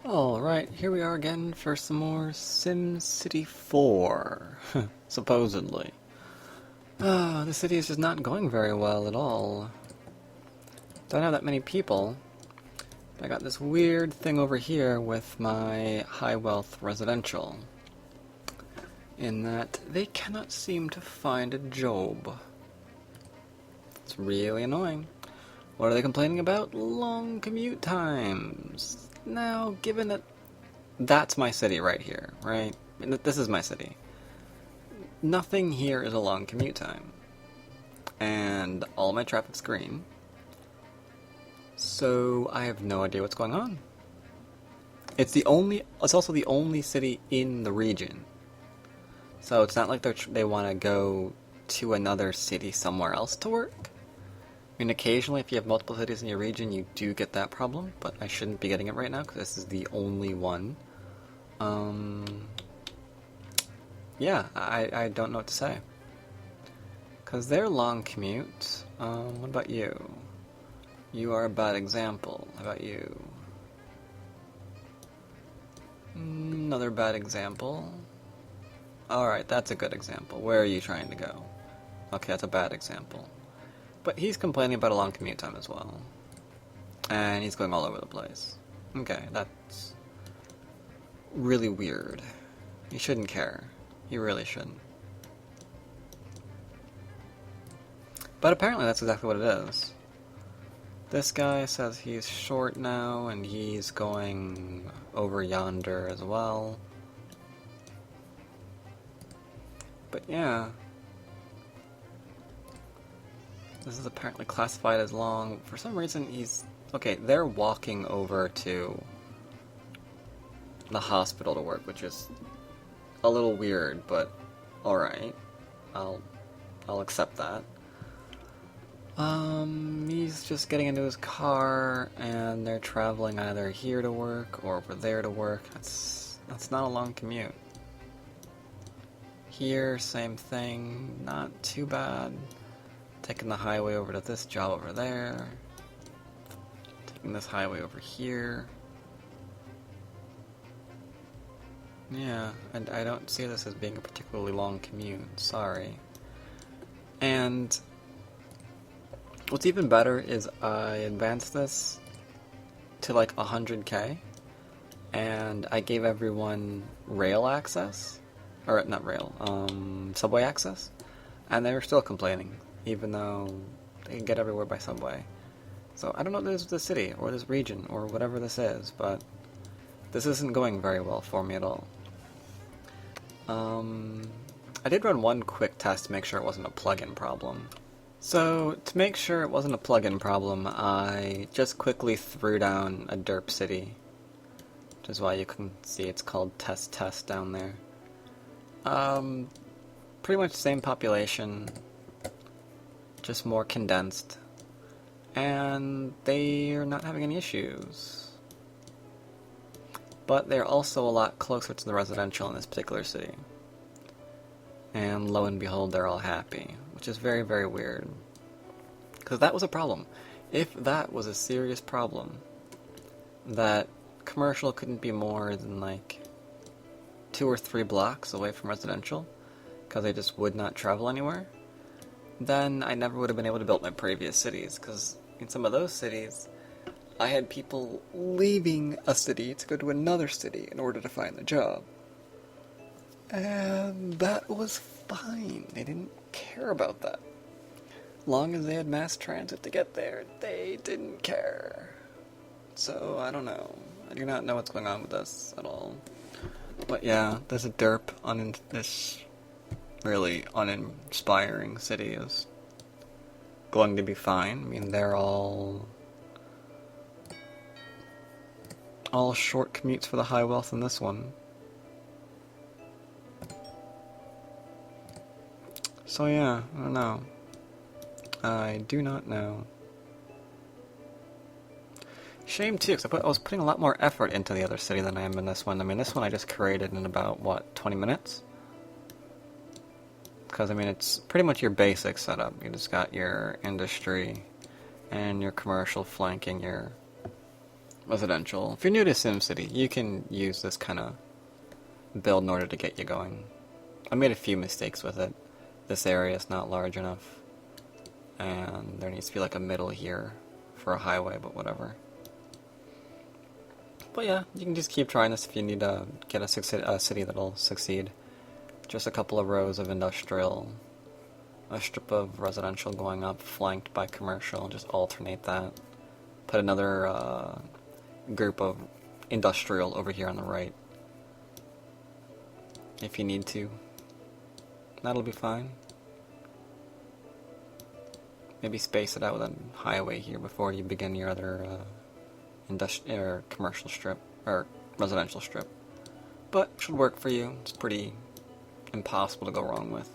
Alright, here we are again for some more SimCity 4, supposedly. The city is just not going very well at all. Don't have that many people. But I got this weird thing over here with my high-wealth residential, in that they cannot seem to find a job. It's really annoying. What are they complaining about? Long commute times. Now, given that that's my city right here, right? This is my city. Nothing here is a long commute time. And all my traffic's green. So I have no idea what's going on. It's also the only city in the region. So it's not like they want to go to another city somewhere else to work. I mean, occasionally, if you have multiple cities in your region, you do get that problem, but I shouldn't be getting it right now, because this is the only one. Yeah, I don't know what to say. Because they're long commutes. What about you? You are a bad example. How about you? Another bad example. Alright, that's a good example. Where are you trying to go? Okay, that's a bad example. But he's complaining about a long commute time as well. And he's going all over the place. Okay, that's really weird. He shouldn't care. He really shouldn't. But apparently that's exactly what it is. This guy says he's short now, and he's going over yonder as well. But yeah. This is apparently classified as long. For some reason, okay, they're walking over to the hospital to work, which is a little weird, but alright. I'll accept that. He's just getting into his car, and they're traveling either here to work or over there to work. That's not a long commute. Here, same thing, not too bad. Taking the highway over to this job over there. Taking this highway over here. Yeah, and I don't see this as being a particularly long commute, sorry. And what's even better is I advanced this to like 100k, and I gave everyone rail access, or not rail, subway access, and they were still complaining, even though they can get everywhere by subway. So I don't know if this is the city, or this region, or whatever this is, but this isn't going very well for me at all. I did run one quick test to make sure it wasn't a plugin problem. So, to make sure it wasn't a plugin problem, I just quickly threw down a derp city, which is why you can see it's called test down there. Pretty much the same population, just more condensed, and they're not having any issues. But they're also a lot closer to the residential in this particular city. And lo and behold, they're all happy, which is very, very weird. Because that was a problem. If that was a serious problem, that commercial couldn't be more than like 2 or 3 blocks away from residential, because they just would not travel anywhere, then I never would have been able to build my previous cities, because in some of those cities, I had people leaving a city to go to another city in order to find the job. And that was fine. They didn't care about that. Long as they had mass transit to get there, they didn't care. So, I don't know. I do not know what's going on with this at all. But yeah, there's a derp on this really uninspiring city is going to be fine. I mean, they're all short commutes for the high wealth in this one. So yeah, I don't know. I do not know. Shame too, because I was putting a lot more effort into the other city than I am in this one. I mean, this one I just created in about, what, 20 minutes? Because, I mean, it's pretty much your basic setup. You just got your industry and your commercial flanking your residential. If you're new to SimCity, you can use this kind of build in order to get you going. I made a few mistakes with it. This area is not large enough, and there needs to be like a middle here for a highway, but whatever. But yeah, you can just keep trying this if you need to get a city that'll succeed. Just a couple of rows of industrial, a strip of residential going up, flanked by commercial, just alternate that. Put another group of industrial over here on the right, if you need to. That'll be fine. Maybe space it out with a highway here before you begin your other commercial strip, or residential strip. But should work for you. It's pretty impossible to go wrong with.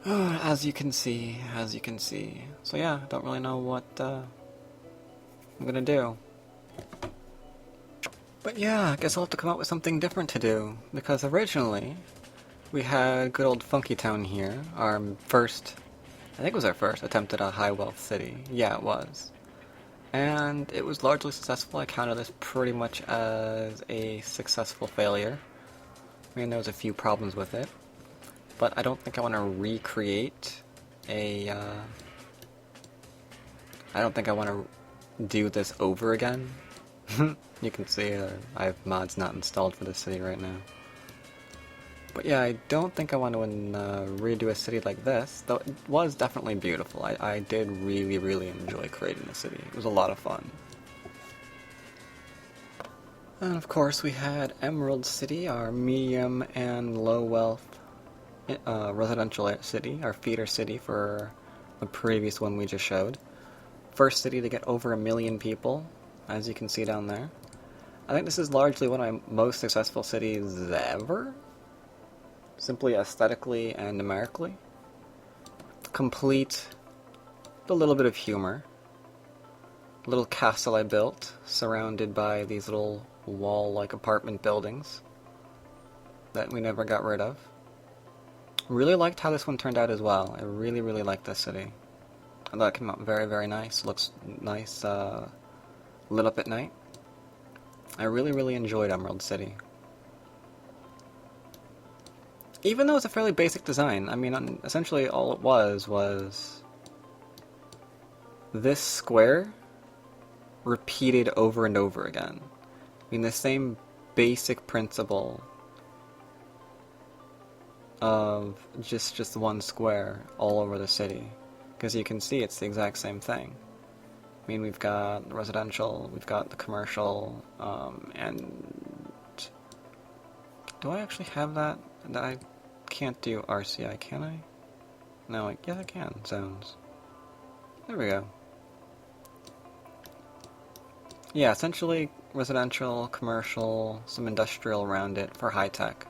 As you can see. So yeah, don't really know what I'm gonna do. But yeah, I guess I'll have to come up with something different to do, because originally we had good old Funky Town here, our first, I think it was our first attempt at a high wealth city. Yeah, it was. And it was largely successful. I counted this pretty much as a successful failure. I mean, there was a few problems with it, but I don't think I want to recreate I don't think I want to do this over again. You can see I have mods not installed for this city right now. But yeah, I don't think I want to redo a city like this, though it was definitely beautiful. I did really, really enjoy creating the city. It was a lot of fun. And of course we had Emerald City, our medium and low wealth residential city, our feeder city for the previous one we just showed. First city to get over 1 million people, as you can see down there. I think this is largely one of my most successful cities ever. Simply aesthetically and numerically. Complete with a little bit of humor. A little castle I built, surrounded by these little wall-like apartment buildings that we never got rid of. Really liked how this one turned out as well. I really, really liked this city. I thought it came out very, very nice. Looks nice, lit up at night. I really, really enjoyed Emerald City. Even though it's a fairly basic design, I mean, essentially all it was this square repeated over and over again. I mean, the same basic principle of just one square all over the city. Because you can see it's the exact same thing. I mean, we've got the residential, we've got the commercial, and... Do I actually have that? I can't do RCI, can I? No, yeah, I can. Zones. There we go. Yeah, essentially residential, commercial, some industrial around it for high tech.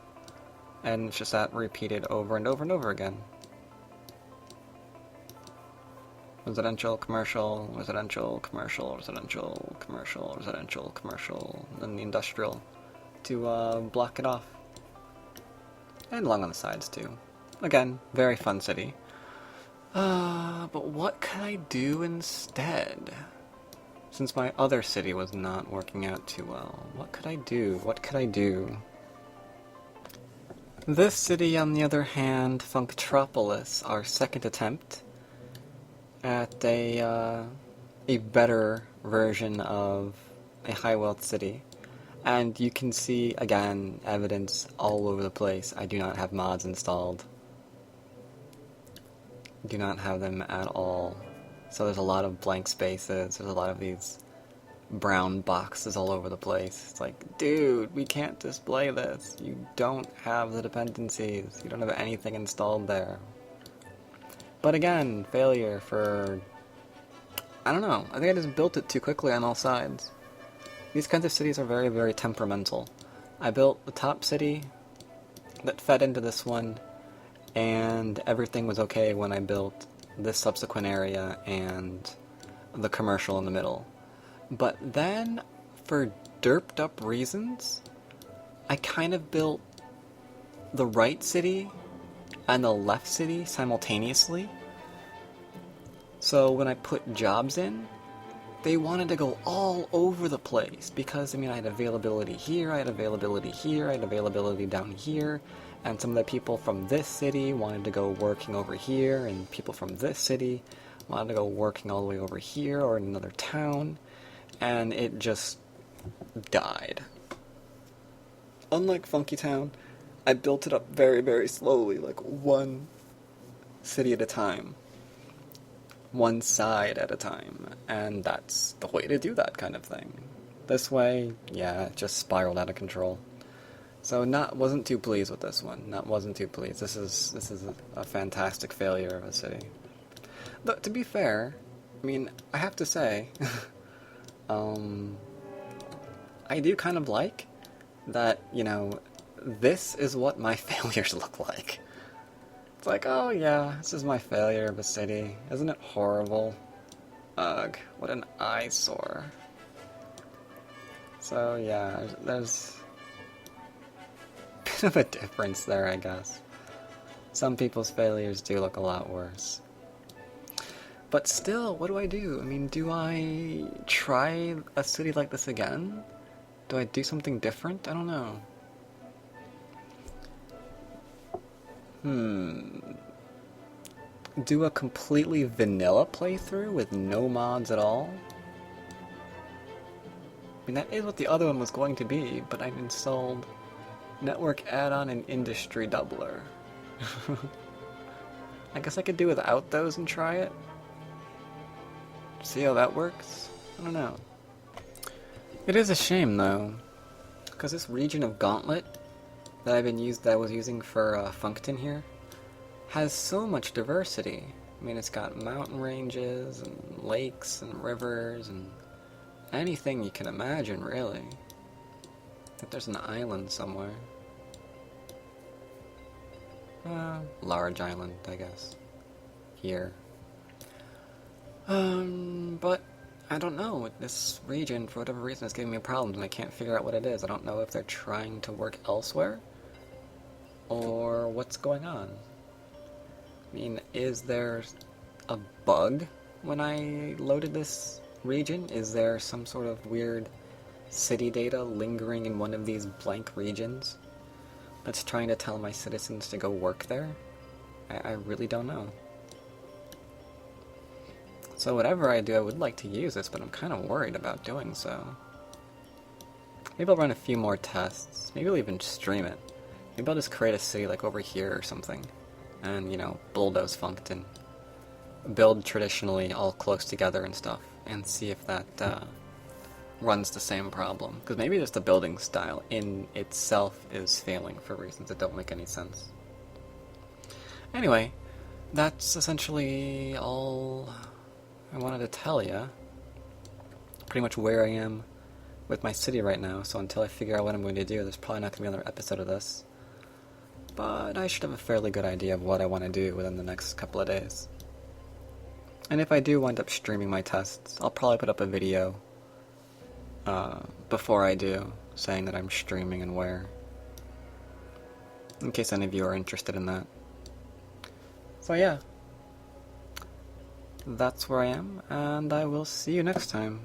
And it's just that repeated over and over and over again. Residential, commercial, residential, commercial, residential, commercial, residential, commercial, and the industrial to block it off. And along on the sides too. Again, very fun city. But what could I do instead? Since my other city was not working out too well, what could I do? This city, on the other hand, Funktropolis, our second attempt at a better version of a high wealth city. And you can see, again, evidence all over the place. I do not have mods installed. Do not have them at all. So there's a lot of blank spaces, there's a lot of these brown boxes all over the place. It's like, dude, we can't display this. You don't have the dependencies. You don't have anything installed there. But again, failure for... I don't know. I think I just built it too quickly on all sides. These kinds of cities are very, very temperamental. I built the top city that fed into this one, and everything was okay when I built this subsequent area and the commercial in the middle. But then, for derped up reasons, I kind of built the right city and the left city simultaneously. So when I put jobs in, they wanted to go all over the place because, I mean, I had availability here, I had availability here, I had availability down here, and some of the people from this city wanted to go working over here, and people from this city wanted to go working all the way over here or in another town, and it just died. Unlike Funky Town, I built it up very, very slowly, like one city at a time. One side at a time, and that's the way to do that kind of thing. This way, yeah, it just spiraled out of control. So wasn't too pleased with this one. Wasn't too pleased. This is a fantastic failure of a city. But to be fair, I mean, I have to say, I do kind of like that, you know, this is what my failures look like. It's like, oh yeah, this is my failure of a city. Isn't it horrible? Ugh, what an eyesore. So yeah, there's a bit of a difference there, I guess. Some people's failures do look a lot worse. But still, what do I do? I mean, do I try a city like this again? Do I do something different? I don't know. Do a completely vanilla playthrough with no mods at all? I mean, that is what the other one was going to be, but I installed Network Add-on and Industry Doubler. I guess I could do without those and try it. See how that works? I don't know. It is a shame, though, because this region of Gauntlet that I was using for Funkton here has so much diversity. I mean, it's got mountain ranges and lakes and rivers and anything you can imagine, really. I think there's an island somewhere. Large island, I guess. Here. But I don't know. This region, for whatever reason, is giving me problems, and I can't figure out what it is. I don't know if they're trying to work elsewhere, or what's going on. I mean, is there a bug when I loaded this region? Is there some sort of weird city data lingering in one of these blank regions that's trying to tell my citizens to go work there? I really don't know. So whatever I do, I would like to use this, but I'm kind of worried about doing so. Maybe I'll run a few more tests. Maybe I'll even stream it. Maybe I'll just create a city like over here or something. And, you know, bulldoze Funkton. Build traditionally all close together and stuff. And see if that runs the same problem. Because maybe just the building style in itself is failing for reasons that don't make any sense. Anyway, that's essentially all I wanted to tell you. Pretty much where I am with my city right now, so until I figure out what I'm going to do, there's probably not going to be another episode of this. But I should have a fairly good idea of what I want to do within the next couple of days. And if I do wind up streaming my tests, I'll probably put up a video before I do, saying that I'm streaming and where. In case any of you are interested in that. So yeah. That's where I am, and I will see you next time.